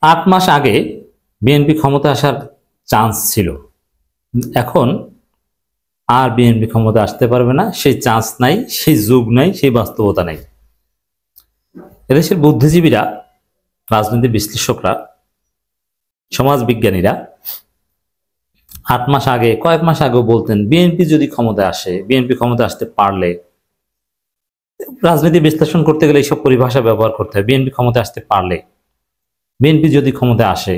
8 মাস আগে বিএনপি ক্ষমতা আসার চান্স ছিল, এখন আর বিএনপি ক্ষমতা আসতে পারবে না। সেই চান্স নাই, সেই যুগ নাই, সেই বাস্তবতা নাই। এদেশের বুদ্ধিজীবীরা, রাজনীতি বিশ্লেষকরা, সমাজ বিজ্ঞানীরা 8 মাস আগে, কয়েক মাস আগেও বলতেন বিএনপি যদি ক্ষমতায় আসে, বিএনপি ক্ষমতায় আসতে পারলে, রাজনীতি বিশ্লেষণ করতে গেলে এইসব পরিভাষা ব্যবহার করতে হয়। বিএনপি ক্ষমতায় আসতে পারলে, বিএনপি যদি ক্ষমতায় আসে।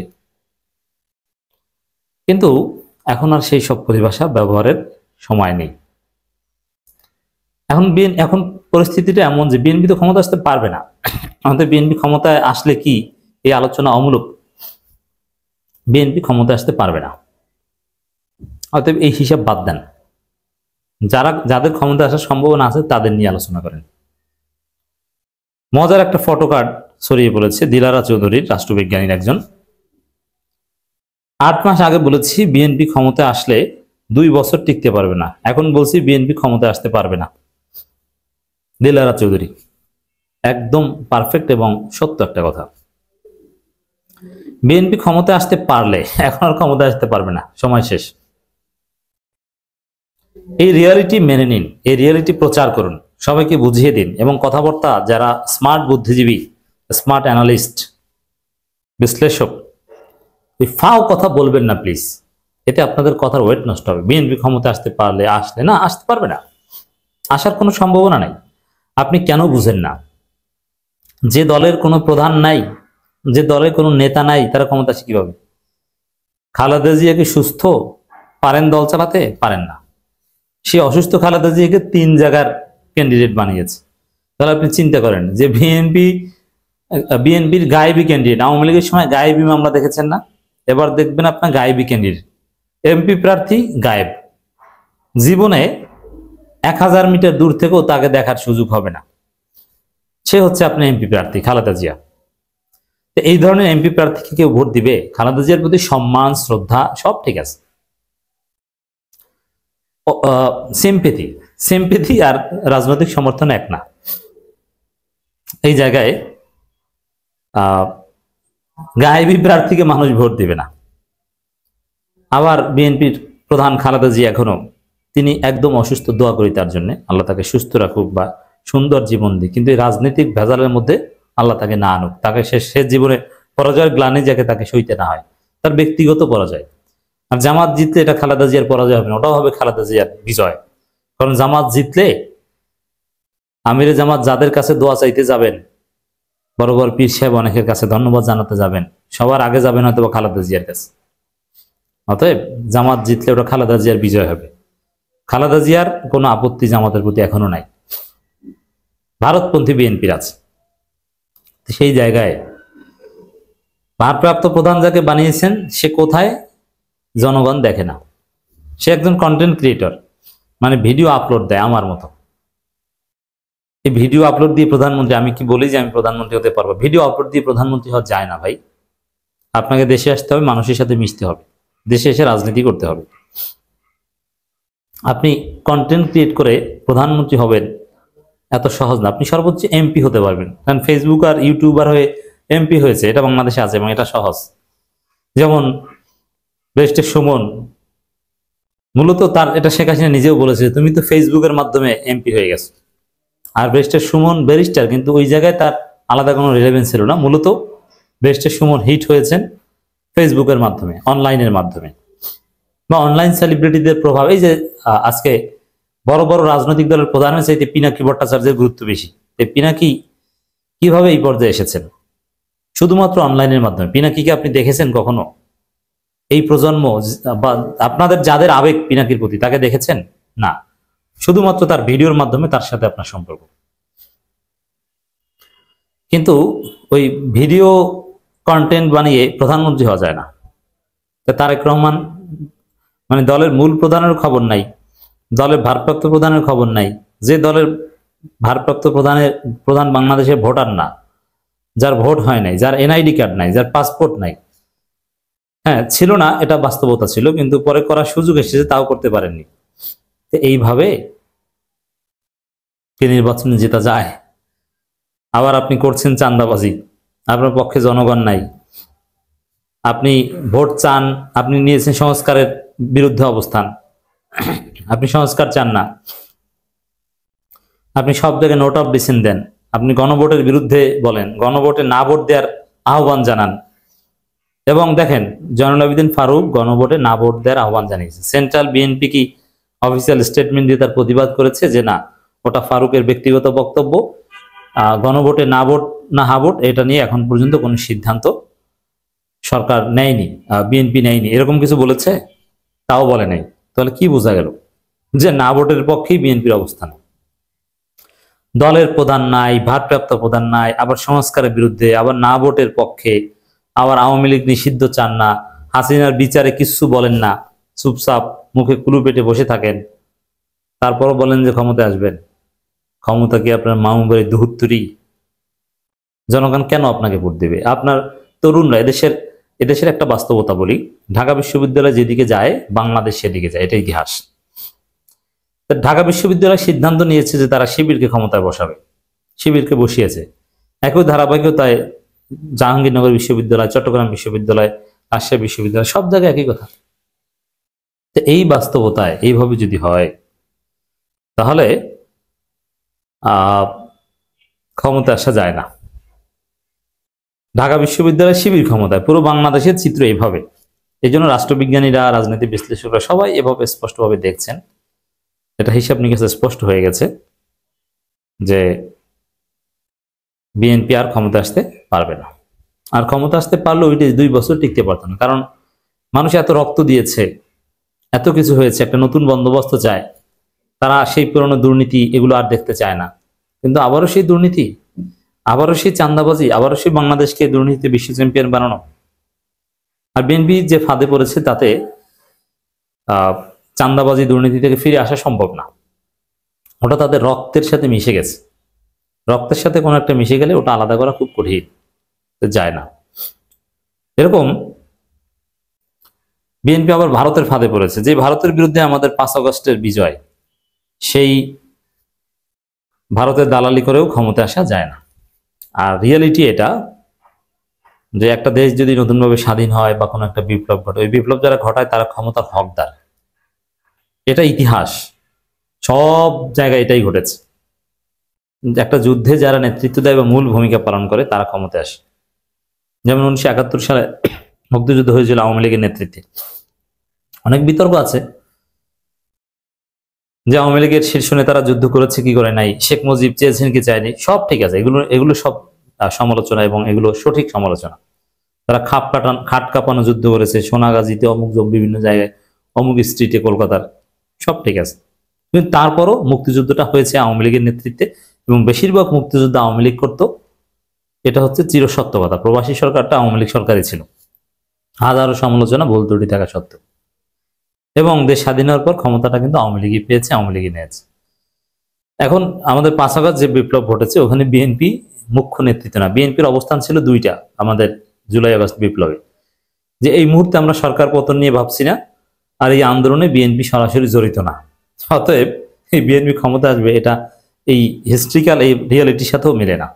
কিন্তু এখন আর সেই সব পরিভাষা ব্যবহারের সময় নেই। এখন পরিস্থিতিটা এমন যে বিএনপি তো ক্ষমতা আসতে পারবে না। আমাদের বিএনপি ক্ষমতায় আসলে কি, এই আলোচনা অমূলক। বিএনপি ক্ষমতায় আসতে পারবে না, অতএব এই হিসাব বাদ দেন। যাদের ক্ষমতা আসার সম্ভাবনা আছে তাদের নিয়ে আলোচনা করেন। মজার একটা ফটো কার্ড ছড়িয়ে পড়েছে দিলারা চৌধুরীর, রাষ্ট্রবিজ্ঞানীর একজন। 8 মাস আগে বলেছি বিএনপি ক্ষমতায় আসলে 2 বছর টিকতে পারবে না, এখন বলছি বিএনপি ক্ষমতায় আসতে পারবে না। দিলারা চৌধুরী একদম পারফেক্ট এবং সত্য একটা কথা। বিএনপি ক্ষমতায় আসতে পারলে এখন আর ক্ষমতায় আসতে পারবে না, সময় শেষ। এই রিয়ালিটি মেনে নিন, এই রিয়ালিটি প্রচার করুন, সবাইকে বুঝিয়ে দিন, এবং কথাবার্তা যারা স্মার্ট বুদ্ধিজীবী, স্মার্ট অ্যানালিস্ট, বিশ্লেষক, এই ফাও কথা বলবেন না প্লিজ। এতে আপনাদের কথার ওয়েট নষ্ট হবে। বিএনপি ক্ষমতা আসতে পারলে, আসলে না, আসতে পারবে না, আসার কোনো সম্ভাবনা নাই। আপনি কেন বুঝেন না? যে দলের কোনো প্রধান নাই, যে দলের কোনো নেতা নাই, তারা ক্ষমতা আসে কিভাবে? খালেদা জিয়া কি সুস্থ? পারেন দল চালাতে? পারেন না। সে অসুস্থ খালেদা জিয়াকে 3 জায়গার ক্যান্ডিডেট বানিয়েছে। তাহলে আপনি চিন্তা করেন যে বিএনপির গায়েবী ক্যান্ডিডেট, আওয়ামী লীগের সময় গায়েবী মামলা দেখেছেন না, এবার দেখবেন আপনার গায়েবী ক্যান্ডিডেট, এমপি প্রার্থী গায়েব। জীবনে 1000 মিটার দূর থেকেও তাকে দেখার সুযোগ হবে না। সে হচ্ছে আপনার এমপি প্রার্থী খালেদা জিয়া। এই ধরনের এমপি প্রার্থীকে কেউ ভোট দিবে? খালেদা জিয়ার প্রতি সম্মান, শ্রদ্ধা সব ঠিক আছে, সিম্পেথি আর রাজনৈতিক সমর্থন এক না। এই জায়গায় গায়েবী প্রার্থীকে মানুষ ভোট দিবে না। আবার বিএনপির প্রধান খালেদা জিয়া এখনো, তিনি একদম অসুস্থ, দোয়া করি তার জন্য, আল্লাহ তাকে সুস্থ রাখুক বা সুন্দর জীবন দিক, কিন্তু এই রাজনৈতিক ভেজালের মধ্যে আল্লাহ তাকে না আনুক, তাকে শেষ জীবনে পরাজয়ের গ্লানি যাকে তাকে সইতে না হয়, তার ব্যক্তিগত পরাজয়। আর জামাত জিতলে এটা খালেদা জিয়ার পরাজয় হবে না, ওটাও হবে খালেদা জিয়ার বিজয়। কারণ জামাত জিতলে আমিরে জামাত যাদের কাছে দোয়া চাইতে যাবেন, বড় বড় পীর সাহেব অনেকের কাছে ধন্যবাদ জানাতে যাবেন, সবার আগে যাবেন হয়তো খালেদা জিয়ার কাছে। অতএব জামাত জিতলে ওটা খালেদা জিয়ার বিজয় হবে। খালেদা জিয়ার কোনো আপত্তি জামাতের প্রতি এখনো নাই, ভারতপন্থী বিএনপির আছে। সেই জায়গায় ভারপ্রাপ্ত প্রধান যাকে বানিয়েছেন সে কোথায়, জনগণ দেখে না। সে একজন কন্টেন্ট ক্রিয়েটর, মানে ভিডিও আপলোড দেয় আমার মতো। এই ভিডিও আপলোড দিয়ে প্রধানমন্ত্রী, আমি কি বলি যে আমি প্রধানমন্ত্রী হতে পারবো? ভিডিও আপলোড দিয়ে প্রধানমন্ত্রী হওয়া যায় না ভাই। আপনাকে দেশে আসতে হবে, মানুষের সাথে মিশতে হবে, দেশে এসে রাজনীতি করতে হবে। আপনি কন্টেন্ট ক্রিয়েট করে প্রধানমন্ত্রী হবেন এত সহজ না। আপনি সর্বোচ্চ এমপি হতে পারবেন, কারণ ফেসবুক আর ইউটিউবার হয়ে এমপি হয়েছে, এটা বাংলাদেশে আছে এবং এটা সহজ। যেমন ব্যারিস্টার সুমন, মূলত তার এটা শেখ হাসিনা নিজেও বলেছে, তুমি তো ফেসবুকের মাধ্যমে এমপি হয়ে গেছো। আর ব্যারিস্টার সুমন ব্যারিস্টার, কিন্তু ওই জায়গায় তার আলাদা কোনো রিলেভেন্স ছিল না। মূলত ব্যারিস্টার সুমন হিট হয়েছেন ফেসবুকের মাধ্যমে, অনলাইনের মাধ্যমে, বা অনলাইন সেলিব্রিটিদের প্রভাব। এই যে আজকে বড় বড় রাজনৈতিক দলের প্রধানের চাইতে পিনাকি ভট্টাচার্যের গুরুত্ব বেশি। পিনাকি কিভাবে এই পর্যায়ে এসেছেন? শুধুমাত্র অনলাইনের মাধ্যমে। পিনাকিকে আপনি দেখেছেন কখনো? এই প্রজন্ম বা আপনাদের যাদের আবেগ পিনাকির প্রতি, তাকে দেখেছেন? না, শুধুমাত্র তার ভিডিওর মাধ্যমে তার সাথে আপনার সম্পর্ক। কিন্তু ওই ভিডিও কন্টেন্ট বানিয়ে প্রধানমন্ত্রী হওয়া যায় না। তারেক রহমান, মানে দলের মূল প্রধানের খবর নাই, দলের ভারপ্রাপ্ত প্রধানের খবর নাই। যে দলের ভারপ্রাপ্ত প্রধান বাংলাদেশের ভোটার না, যার ভোট হয় নাই, যার এনআইডি কার্ড নাই, যার পাসপোর্ট নাই, হ্যাঁ ছিল না, এটা বাস্তবতা ছিল, কিন্তু পরে করার সুযোগ এসেছে, তাও করতে পারেননি। তো এইভাবে কি নির্বাচনে জেতা যায়? আবার আপনি করছেন চাঁদাবাজি, আপনার পক্ষে জনগণ নাই, আপনি ভোট চান, আপনি নিয়েছেন সংস্কারের বিরুদ্ধে অবস্থান, আপনি সংস্কার চান না, আপনি সব জায়গায় নোট অফ ডিসেন্ট দেন, আপনি গণভোটের বিরুদ্ধে বলেন, গণভোটে না ভোট দেওয়ার আহ্বান জানান। এবং দেখেন জয়নুল আবেদিন ফারুক গণভোটে না ভোট দেওয়ার আহ্বান জানিয়েছে। সেন্ট্রাল বিএনপি কি অফিসিয়াল স্টেটমেন্ট দিয়ে তার প্রতিবাদ করেছে যে না, ওটা ফারুকের ব্যক্তিগত বক্তব্য, গণভোটে না ভোট না হা ভোট এটা নিয়ে এখন পর্যন্ত কোনো সিদ্ধান্ত সরকার নেয়নি, বিএনপি নেয়নি, এরকম কিছু বলেছে? তাও বলে নাই। তাহলে কি বোঝা গেল? যে না ভোটের পক্ষেই বিএনপির অবস্থান। দলের প্রধান নাই, ভারপ্রাপ্ত প্রধান নাই, আবার সংস্কারের বিরুদ্ধে, আবার না ভোটের পক্ষে, আবার আওয়ামী লীগ নিষিদ্ধ চান না, হাসিনার বিচারে কিচ্ছু বলেন না, চুপচাপ মুখে কুলু পেটে বসে থাকেন, তারপরও বলেন যে ক্ষমতায় আসবেন। ক্ষমতা কি আপনার মামুবাড়ির দুহুত্তরি? জনগণ কেন আপনাকে ভোট দেবে? আপনার তরুণরা, এদেশের একটা বাস্তবতা বলি, ঢাকা বিশ্ববিদ্যালয় যেদিকে যায় বাংলাদেশ সেদিকে যায়, এটা ইতিহাস। ঢাকা বিশ্ববিদ্যালয় সিদ্ধান্ত নিয়েছে যে তারা শিবিরকে ক্ষমতায় বসাবে, শিবিরকে বসিয়েছে। একই ধারাবাহিকতায় জাহাঙ্গীরনগর বিশ্ববিদ্যালয়, চট্টগ্রাম বিশ্ববিদ্যালয়, রাজশাহী বিশ্ববিদ্যালয়, সব জায়গায় একই কথা। তো এই বাস্তবতায় এইভাবে যদি হয় তাহলে ক্ষমতা আসা যায় না। ঢাকা বিশ্ববিদ্যালয় শিবির ক্ষমতায়, পুরো বাংলাদেশের চিত্র এইভাবে। এই জন্য রাষ্ট্রবিজ্ঞানীরা, রাজনীতি বিশ্লেষকরা সবাই এভাবে স্পষ্টভাবে দেখছেন, এটা হিসাব নিকাশে স্পষ্ট হয়ে গেছে যে বিএনপি আর ক্ষমতা আসতে পারবে না। আর ক্ষমতা আসতে পারলে ওইটা 2 বছর টিকতে পারত না, কারণ মানুষ এত রক্ত দিয়েছে, এত কিছু হয়েছে, একটা নতুন বন্দোবস্ত চায়। তারা সেই পুরনো দুর্নীতি এগুলো আর দেখতে চায় না। কিন্তু আবারও সেই দুর্নীতি, আবারও সেই চাঁদাবাজি, আবারও সেই বাংলাদেশকে দুর্নীতিতে বিশ্ব চ্যাম্পিয়ন বানানো। আর বিএনপি যে ফাঁদে পড়েছে তাতে চাঁদাবাজি দুর্নীতি থেকে ফিরে আসা সম্ভব না। ওটা তাদের রক্তের সাথে মিশে গেছে। রক্তের সাথে কোনো একটা মিশে গেলে ওটা আলাদা করা খুব কঠিন, যায় না। এরকম বিএনপি আবার ভারতের ফাঁদে পড়েছে, যে ভারতের বিরুদ্ধে আমাদের 5 আগস্টের বিজয়, সেই ভারতের দালালি করেও ক্ষমতা আসা যায় না। আর রিয়েলিটি এটা যে একটা দেশ যদি নতুনভাবে স্বাধীন হয় বা কোনো একটা বিপ্লব ঘটে, ওই বিপ্লব যারা ঘটায় তারা ক্ষমতার হকদার। এটা ইতিহাস, সব জায়গায় এটাই ঘটেছে। একটা যুদ্ধে যারা নেতৃত্ব দেয় বা মূল ভূমিকা পালন করে তারা ক্ষমতায় আসে। যেমন 1971 সালে মুক্তিযুদ্ধ হয়েছিল আওয়ামী লীগের নেতৃত্বে। অনেক বিতর্ক আছে যে আওয়ামী লীগের শীর্ষ নেতারা যুদ্ধ করেছে কি করে নাই, শেখ মুজিব চেয়েছেন কি চায়নি, সব ঠিক আছে, এগুলো সব সমালোচনা এবং এগুলো সঠিক সমালোচনা। তারা খাট কাঁপানো যুদ্ধ করেছে, সোনাগাজীতে, অমুক বিভিন্ন জায়গায়, অমুক স্ট্রিটে কলকাতার, সব ঠিক আছে। কিন্তু তারপরও মুক্তিযুদ্ধটা হয়েছে আওয়ামী লীগের নেতৃত্বে এবং বেশিরভাগ মুক্তিযুদ্ধ আওয়ামী লীগ করতো। এটা হচ্ছে চিরসত্য কথা। প্রবাসী সরকারটা আওয়ামী লীগ সরকারই ছিল, হাজারো সমালোচনা ভুল ত্রুটি থাকা সত্ত্বেও। এবং দেশ স্বাধীন হওয়ার পর ক্ষমতাটা কিন্তু আওয়ামী লীগই পেয়েছে, আওয়ামী লীগই নিয়েছে। এখন আমাদের 5 আগস্ট যে বিপ্লব ঘটেছে ওখানে বিএনপি মুখ্য নেতৃত্ব না, বিএনপির অবস্থান ছিল 2টা আমাদের জুলাই আগস্ট বিপ্লবে, যে এই মুহূর্তে আমরা সরকার পতন নিয়ে ভাবছি না, আর এই আন্দোলনে বিএনপি সরাসরি জড়িত না। অতএব এই বিএনপি ক্ষমতা আসবে, এটা এই হিস্ট্রিক্যাল এই রিয়ালিটির সাথেও মেলে না।